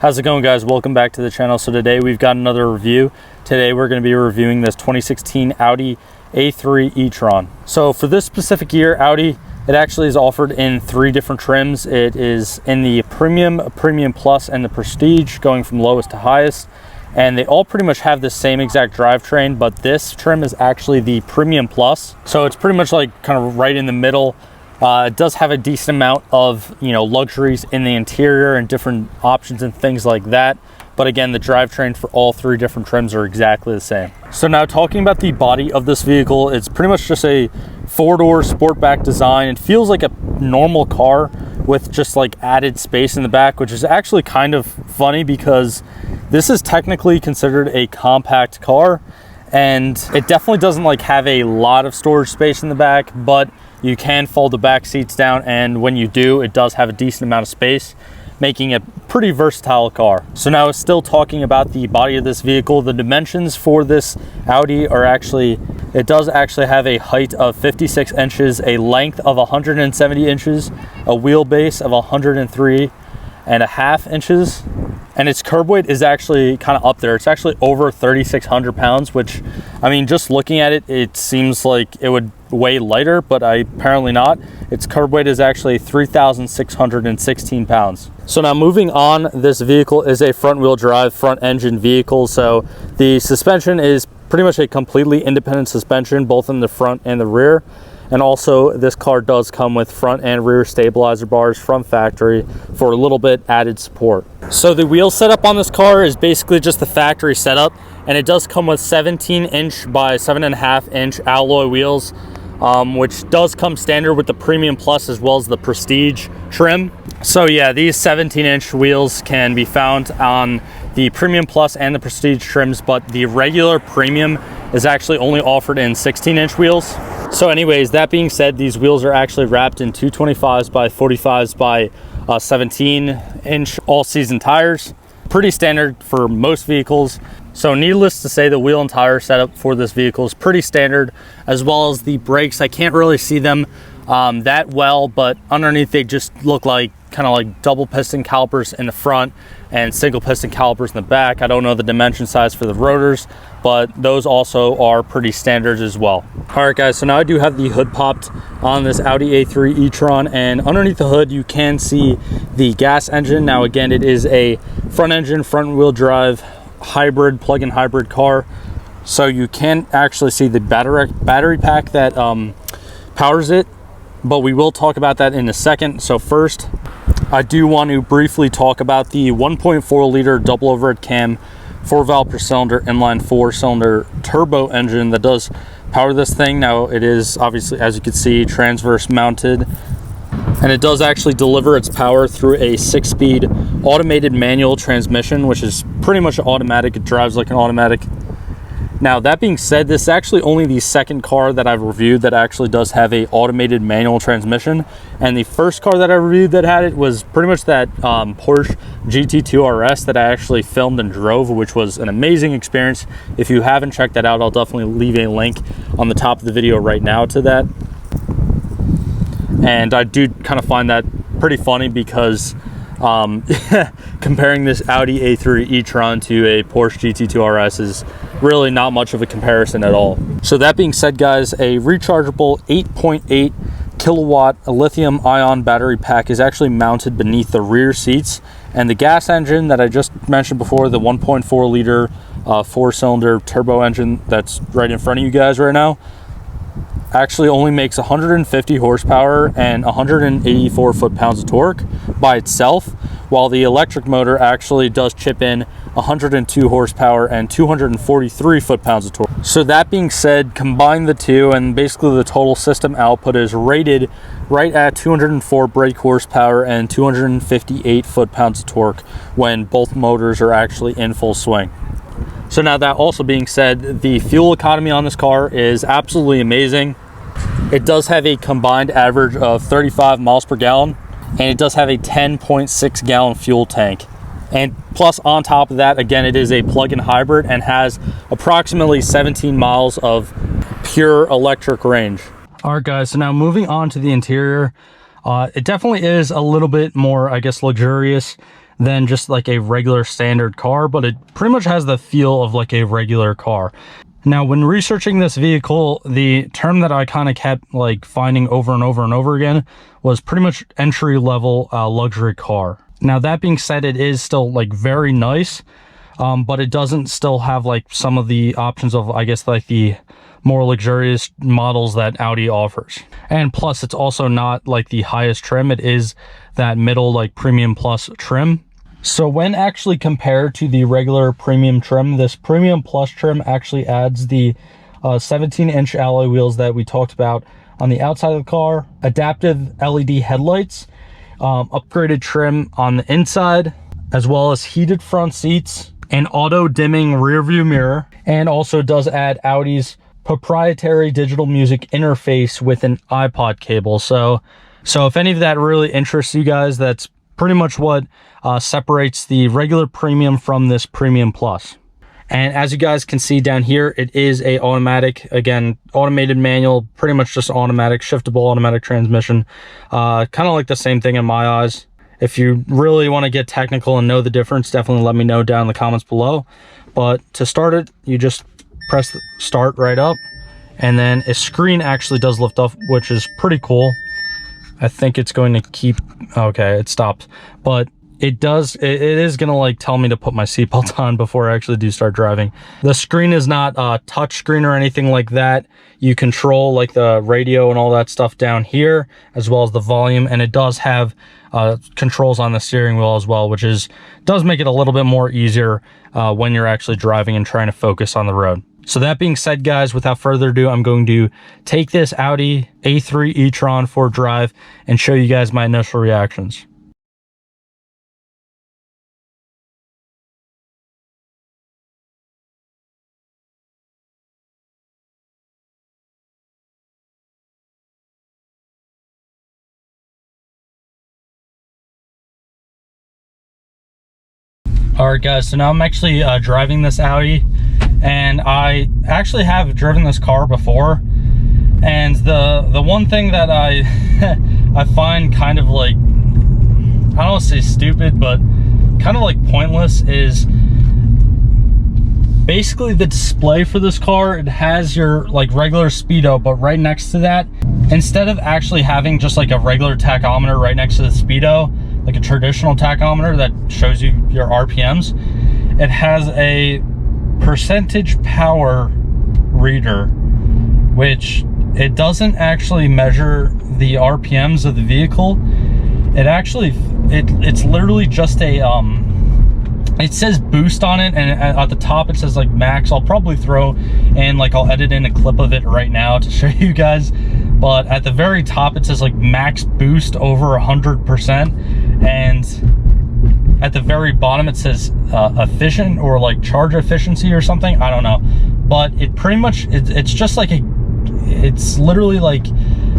How's it going, guys? Welcome back to the channel. So today we've got another review. Today we're going to be reviewing this 2016 Audi A3 E-Tron. So for this specific year, Audi, it actually is offered in 3 different trims. It is in the Premium, Premium Plus, and the Prestige, going from lowest to highest. And they all pretty much have the same exact drivetrain, but this trim is actually the Premium Plus. So it's pretty much like kind of right in the middle. It does have a decent amount of, luxuries in the interior and different options and things like that. But again, the drivetrain for all 3 different trims are exactly the same. So now talking about the body of this vehicle, it's pretty much just a 4-door sportback design. It feels like a normal car with just like added space in the back, which is actually kind of funny because this is technically considered a compact car, and it definitely doesn't like have a lot of storage space in the back, but you can fold the back seats down, and when you do, it does have a decent amount of space, making it a pretty versatile car. So now still talking about the body of this vehicle, the dimensions for this Audi are actually, it does actually have a height of 56 inches, a length of 170 inches, a wheelbase of 103.5 inches, and its curb weight is actually kind of up there. It's actually over 3,600 pounds, which, I mean, just looking at it, it seems like it would weigh lighter, but apparently not. Its curb weight is actually 3,616 pounds. So now moving on, this vehicle is a front-wheel drive, front-engine vehicle. So the suspension is pretty much a completely independent suspension, both in the front and the rear. And also this car does come with front and rear stabilizer bars from factory for a little bit added support. So the wheel setup on this car is basically just the factory setup, and it does come with 17-inch by 7.5-inch alloy wheels, which does come standard with the Premium Plus as well as the Prestige trim. So yeah, these 17-inch wheels can be found on the Premium Plus and the Prestige trims, but the regular Premium is actually only offered in 16-inch wheels. So anyways, that being said, these wheels are actually wrapped in 225s by 45s by 17-inch all-season tires. Pretty standard for most vehicles. So needless to say, the wheel and tire setup for this vehicle is pretty standard, as well as the brakes. I can't really see them that well, but underneath they just look like kind of like double piston calipers in the front and single piston calipers in the back. I don't know the dimension size for the rotors, but those also are pretty standard as well. All right, guys, so now I do have the hood popped on this Audi A3 E-Tron, and underneath the hood you can see the gas engine. Now again, it is a front engine, front wheel drive hybrid, plug-in hybrid car. So you can actually see the battery pack that powers it, but we will talk about that in a second. So first, I do want to briefly talk about the 1.4 liter double overhead cam 4-valve per cylinder inline 4-cylinder turbo engine that does power this thing. Now it is obviously, as you can see, transverse mounted, and it does actually deliver its power through a 6-speed automated manual transmission, which is pretty much automatic. It drives like an automatic. Now that being said, this is actually only the second car that I've reviewed that actually does have a automated manual transmission, and the first car that I reviewed that had it was pretty much that Porsche GT2 RS that I actually filmed and drove, which was an amazing experience. If you haven't checked that out, I'll definitely leave a link on the top of the video right now to that. And I do kind of find that pretty funny because comparing this Audi A3 E-Tron to a Porsche GT2 RS is really not much of a comparison at all. So that being said, guys, a rechargeable 8.8 kilowatt lithium ion battery pack is actually mounted beneath the rear seats, and the gas engine that I just mentioned before, the 1.4 liter 4-cylinder turbo engine that's right in front of you guys right now, actually only makes 150 horsepower and 184 foot-pounds of torque by itself, while the electric motor actually does chip in 102 horsepower and 243 foot-pounds of torque. So that being said, combine the two, and basically the total system output is rated right at 204 brake horsepower and 258 foot-pounds of torque when both motors are actually in full swing. So now that also being said, the fuel economy on this car is absolutely amazing. It does have a combined average of 35 miles per gallon, and it does have a 10.6 gallon fuel tank. And plus on top of that, again, it is a plug-in hybrid and has approximately 17 miles of pure electric range. All right, guys, so now moving on to the interior, it definitely is a little bit more, I guess, luxurious than just like a regular standard car, but it pretty much has the feel of like a regular car. Now, when researching this vehicle, the term that I kind of kept like finding over and over and over again was pretty much entry-level luxury car. Now, that being said, it is still like very nice, but it doesn't still have like some of the options of, I guess, like the more luxurious models that Audi offers. And plus, it's also not like the highest trim. It is that middle like premium plus trim. So when actually compared to the regular premium trim, this premium plus trim actually adds the 17-inch alloy wheels that we talked about on the outside of the car, adaptive LED headlights, upgraded trim on the inside, as well as heated front seats, an auto dimming rear view mirror, and also does add Audi's proprietary digital music interface with an iPod cable. So if any of that really interests you guys, that's pretty much what separates the regular premium from this premium plus. And as you guys can see down here, it is a automatic, again, automated manual, pretty much just automatic, shiftable automatic transmission. Kind of like the same thing in my eyes. If you really want to get technical and know the difference, definitely let me know down in the comments below. But to start it, you just press the start right up, and then a screen actually does lift up, which is pretty cool. I think it's going to keep, okay, it stopped, but it is going to like tell me to put my seatbelt on before I actually do start driving. The screen is not a touch screen or anything like that. You control like the radio and all that stuff down here, as well as the volume, and it does have controls on the steering wheel as well, which does make it a little bit more easier when you're actually driving and trying to focus on the road. So that being said, guys, without further ado, I'm going to take this Audi A3 E-Tron for a drive and show you guys my initial reactions. All right, guys, so now I'm actually driving this Audi, and I actually have driven this car before, and the one thing that I I find kind of like, I don't want to say stupid, but kind of like pointless, is basically the display for this car. It has your like regular speedo, but right next to that, instead of actually having just like a regular tachometer right next to the speedo, like a traditional tachometer that shows you your RPMs, it has a percentage power reader, which it doesn't actually measure the RPMs of the vehicle. It actually, it's literally just a, it says boost on it, and at the top it says like max. I'll probably throw in, like, I'll edit in a clip of it right now to show you guys, but at the very top it says like max boost over 100%, and at the very bottom it says efficient, or like charge efficiency or something, I don't know. But it pretty much, it's just like it's literally like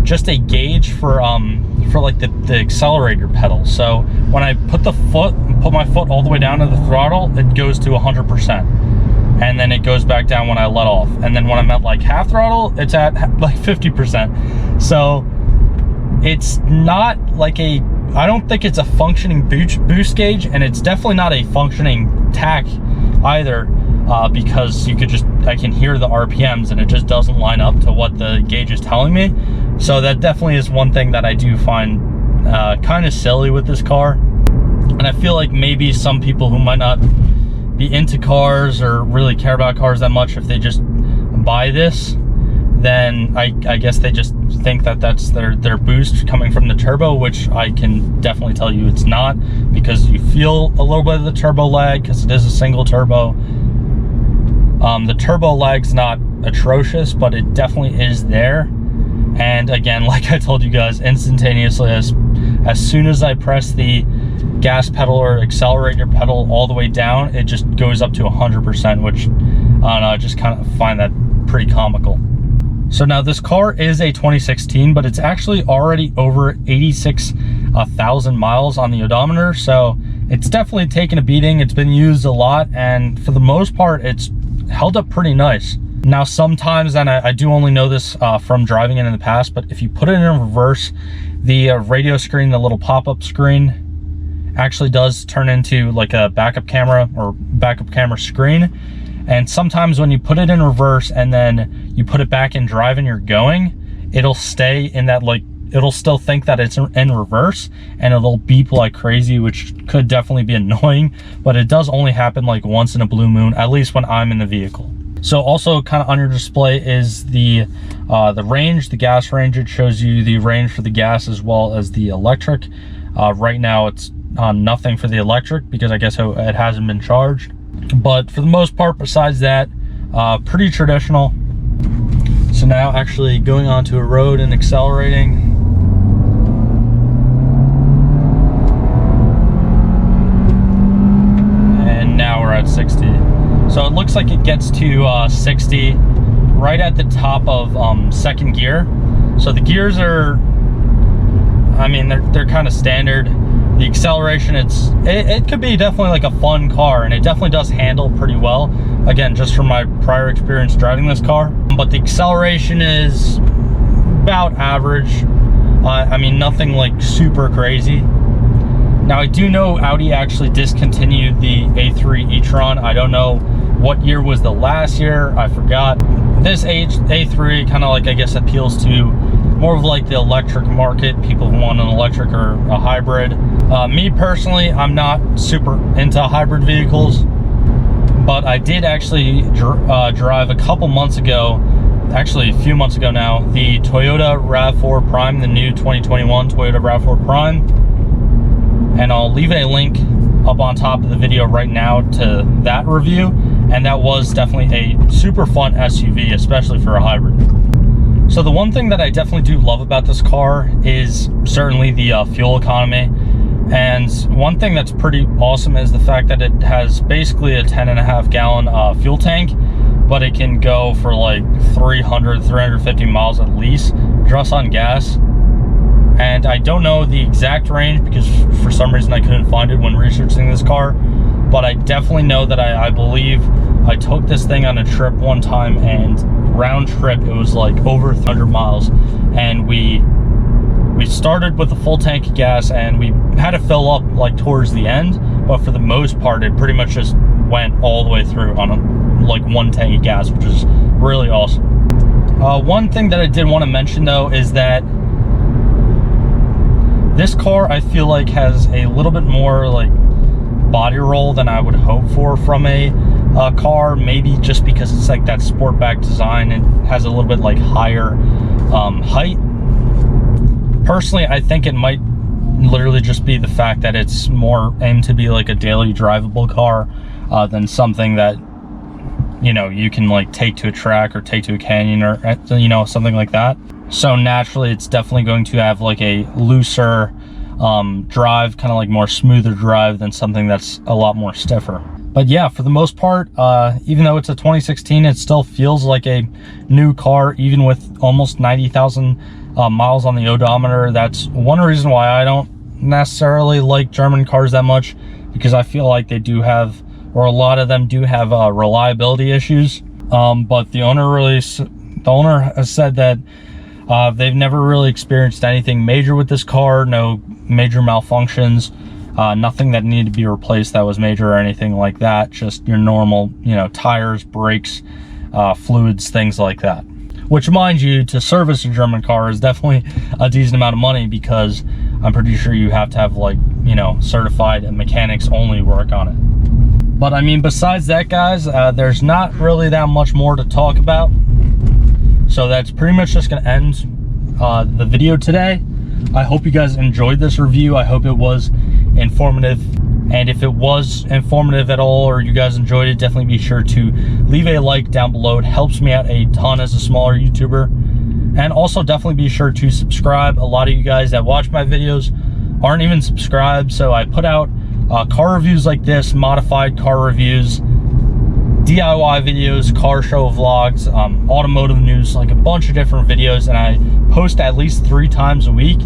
just a gauge for like the accelerator pedal. So when I put my foot all the way down to the throttle, it goes to 100%, and then it goes back down when I let off, and then when I'm at like half throttle, it's at like 50%. So it's not like I don't think it's a functioning boost gauge, and it's definitely not a functioning tach either, because I can hear the RPMs, and it just doesn't line up to what the gauge is telling me. So that definitely is one thing that I do find kind of silly with this car. And I feel like maybe some people who might not be into cars or really care about cars that much, if they just buy this, then I guess they just think that that's their boost coming from the turbo, which I can definitely tell you it's not, because you feel a little bit of the turbo lag because it is a single turbo. The turbo lag's not atrocious, but it definitely is there. And again, like I told you guys, instantaneously, as soon as I press the gas pedal or accelerator pedal all the way down, it just goes up to 100%, which I don't know, I just kind of find that pretty comical. So now this car is a 2016, but it's actually already over 86,000 miles on the odometer. So it's definitely taken a beating. It's been used a lot, and for the most part, it's held up pretty nice. Now sometimes, and I do only know this from driving it in the past, but if you put it in reverse, the radio screen, the little pop-up screen, actually does turn into like a backup camera or backup camera screen. And sometimes when you put it in reverse and then you put it back in drive and you're going, it'll stay in that, like, it'll still think that it's in reverse and it'll beep like crazy, which could definitely be annoying, but it does only happen like once in a blue moon, at least when I'm in the vehicle. So also kind of on your display is the range, the gas range. It shows you the range for the gas as well as the electric. Right now it's on nothing for the electric because I guess it hasn't been charged. But for the most part, besides that, pretty traditional. So now actually going onto a road and accelerating. And now we're at 60. So it looks like it gets to 60 right at the top of second gear. So the gears are, I mean, they're kind of standard. The acceleration, it could be definitely like a fun car, and it definitely does handle pretty well. Again, just from my prior experience driving this car. But the acceleration is about average. I mean, nothing like super crazy. Now, I do know Audi actually discontinued the A3 E-Tron. I don't know what year was the last year, I forgot. This A3 kind of like, I guess, appeals to more of like the electric market, people who want an electric or a hybrid. Me personally, I'm not super into hybrid vehicles, but I did actually drive a couple months ago, actually a few months ago now, the Toyota RAV4 Prime, the new 2021 Toyota RAV4 Prime. And I'll leave a link up on top of the video right now to that review. And that was definitely a super fun SUV, especially for a hybrid. So the one thing that I definitely do love about this car is certainly the fuel economy. And one thing that's pretty awesome is the fact that it has basically a 10.5 gallon fuel tank, but it can go for like 350 miles at least just on gas. And I don't know the exact range because for some reason I couldn't find it when researching this car, but I definitely know that I believe I took this thing on a trip one time, and round trip it was like over 100 miles, and we started with a full tank of gas and we had to fill up like towards the end, but for the most part it pretty much just went all the way through on like one tank of gas, which is really awesome. One thing that I did want to mention though is that this car I feel like has a little bit more like body roll than I would hope for from a car, maybe just because it's like that sportback design. It has a little bit like higher height. Personally, I think it might literally just be the fact that it's more aimed to be like a daily drivable car than something that, you know, you can like take to a track or take to a canyon or, you know, something like that. So naturally it's definitely going to have like a looser drive, kind of like more smoother drive than something that's a lot more stiffer. But yeah, for the most part, even though it's a 2016, it still feels like a new car, even with almost 90,000 miles on the odometer. That's one reason why I don't necessarily like German cars that much, because I feel like they do have, or a lot of them do have reliability issues. But the owner has said that they've never really experienced anything major with this car, no major malfunctions, nothing that needed to be replaced that was major or anything like that. Just your normal, you know, tires, brakes, fluids, things like that. Which, mind you, to service a German car is definitely a decent amount of money, because I'm pretty sure you have to have, like, you know, certified mechanics only work on it. But I mean, besides that, guys, there's not really that much more to talk about. So that's pretty much just gonna end the video today. I hope you guys enjoyed this review. I hope it was informative. And if it was informative at all, or you guys enjoyed it, definitely be sure to leave a like down below. It helps me out a ton as a smaller YouTuber. And also definitely be sure to subscribe. A lot of you guys that watch my videos aren't even subscribed. So I put out car reviews like this, modified car reviews, DIY videos, car show vlogs, automotive news, like a bunch of different videos, and I post at least 3 times a week.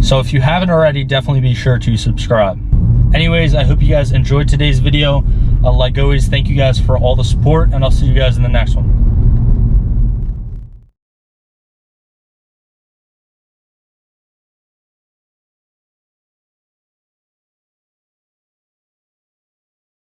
So if you haven't already, definitely be sure to subscribe. Anyways, I hope you guys enjoyed today's video. Like always, thank you guys for all the support, and I'll see you guys in the next one.